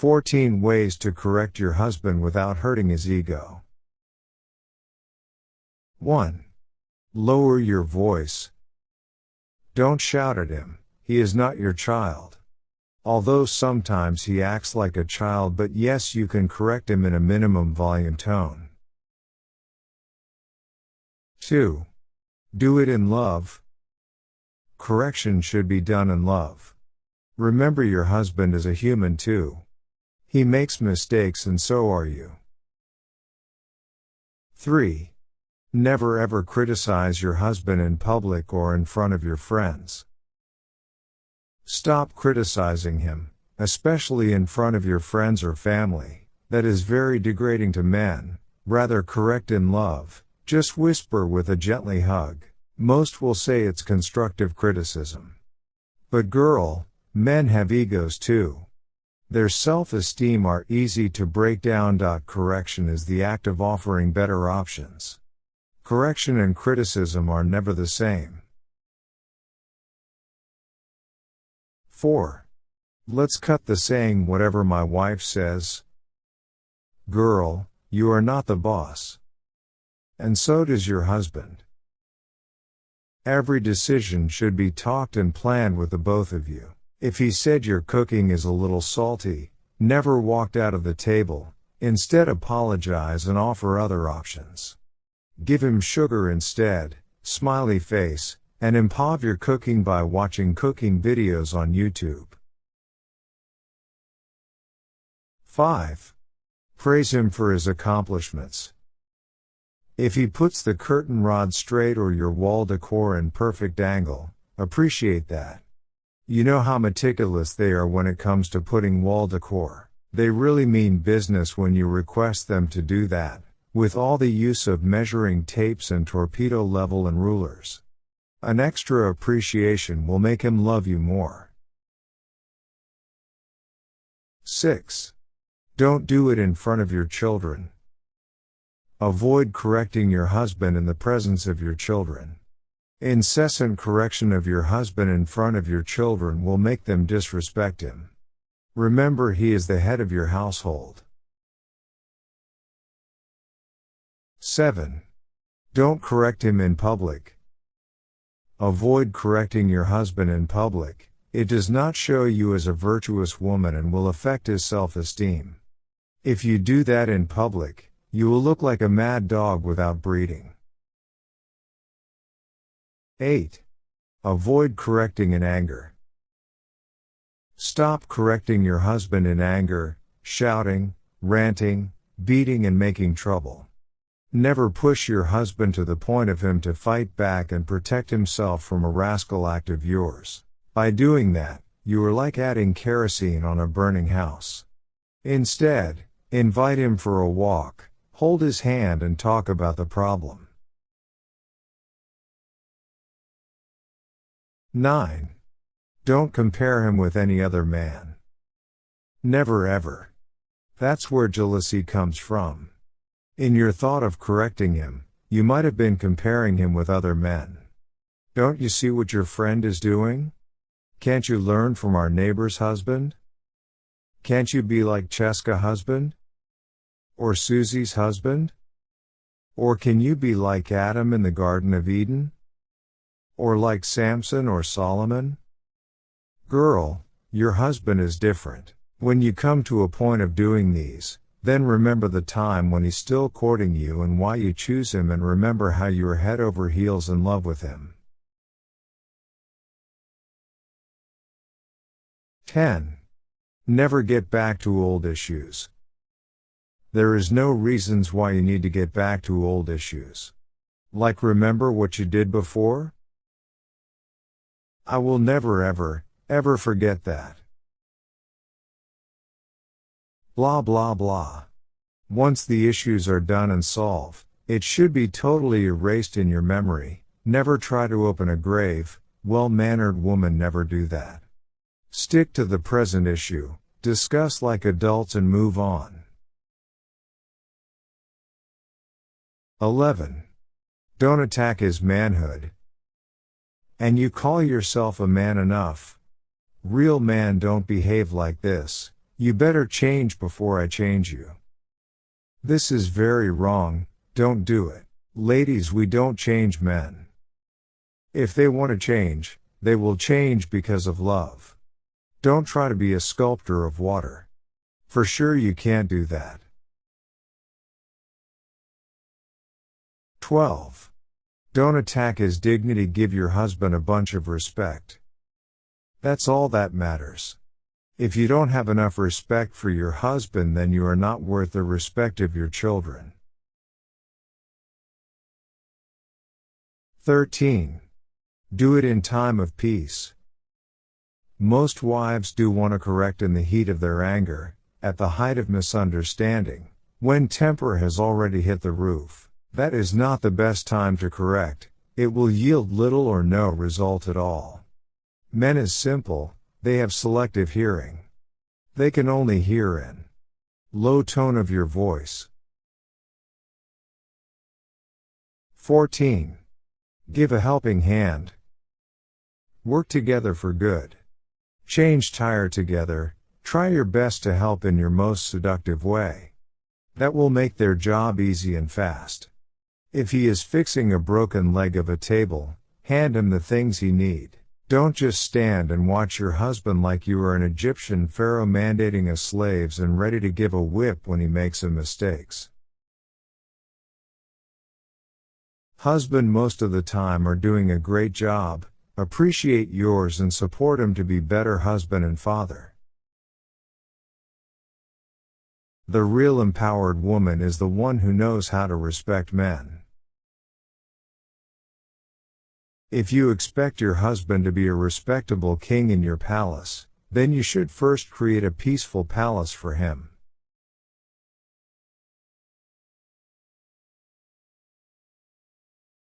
14 ways to correct your husband without hurting his ego. 1. Lower your voice. Don't shout at him, he is not your child. Although sometimes he acts like a child, but yes, you can correct him in a minimum volume tone. 2. Do it in love. Correction should be done in love. Remember, your husband is a human too. He makes mistakes and so are you. 3. Never ever criticize your husband in public or in front of your friends. Stop criticizing him, especially in front of your friends or family. That is very degrading to men. Rather correct in love. Just whisper with a gently hug. Most will say it's constructive criticism. But girl, men have egos too. Their self-esteem are easy to break down. Correction is the act of offering better options. Correction and criticism are never the same. 4. Let's cut the saying whatever my wife says. Girl, you are not the boss. And so does your husband. Every decision should be talked and planned with the both of you. If he said your cooking is a little salty, never walked out of the table. Instead, apologize and offer other options. Give him sugar instead, smiley face, and improve your cooking by watching cooking videos on YouTube. 5. Praise him for his accomplishments. If he puts the curtain rod straight or your wall decor in perfect angle, appreciate that. You know how meticulous they are when it comes to putting wall decor. They really mean business when you request them to do that, with all the use of measuring tapes and torpedo level and rulers. An extra appreciation will make him love you more. 6. Don't do it in front of your children. Avoid correcting your husband in the presence of your children. Incessant correction of your husband in front of your children will make them disrespect him. Remember, he is the head of your household. 7. Don't correct him in public. Avoid correcting your husband in public. It does not show you as a virtuous woman and will affect his self-esteem. If you do that in public, you will look like a mad dog without breeding. 8. Avoid correcting in anger. Stop correcting your husband in anger, shouting, ranting, beating and making trouble. Never push your husband to the point of him to fight back and protect himself from a rascal act of yours. By doing that, you are like adding kerosene on a burning house. Instead, invite him for a walk, hold his hand and talk about the problem. 9. Don't compare him with any other man. Never ever. That's where jealousy comes from. In your thought of correcting him, you might have been comparing him with other men. Don't you see what your friend is doing? Can't you learn from our neighbor's husband? Can't you be like Cheska husband? Or Susie's husband? Or can you be like Adam in the Garden of Eden? Or like Samson or Solomon? Girl, your husband is different. When you come to a point of doing these, then remember the time when he's still courting you and why you choose him, and remember how you are head over heels in love with him. 10. Never get back to old issues. There is no reasons why you need to get back to old issues. Like remember what you did before? I will never ever forget that. Blah blah blah. Once the issues are done and solved, it should be totally erased in your memory. Never try to open a grave. Well-mannered woman never do that. Stick to the present issue, discuss like adults and move on. 11. Don't attack his manhood. And you call yourself a man enough? Real man don't behave like this. You better change before I change you. This is very wrong, don't do it. Ladies, we don't change men. If they want to change, they will change because of love. Don't try to be a sculptor of water. For sure you can't do that. 12. Don't attack his dignity. Give your husband a bunch of respect. That's all that matters. If you don't have enough respect for your husband, then you are not worth the respect of your children. 13. Do it in time of peace. Most wives do want to correct in the heat of their anger, at the height of misunderstanding, when temper has already hit the roof. That is not the best time to correct, it will yield little or no result at all. Men is simple, they have selective hearing. They can only hear in low tone of your voice. 14. Give a helping hand. Work together for good. Change tire together, try your best to help in your most seductive way. That will make their job easy and fast. If he is fixing a broken leg of a table, hand him the things he need. Don't just stand and watch your husband like you are an Egyptian pharaoh mandating a slaves and ready to give a whip when he makes a mistakes. Husband, most of the time are doing a great job, appreciate yours and support him to be better husband and father. The real empowered woman is the one who knows how to respect men. If you expect your husband to be a respectable king in your palace, then you should first create a peaceful palace for him.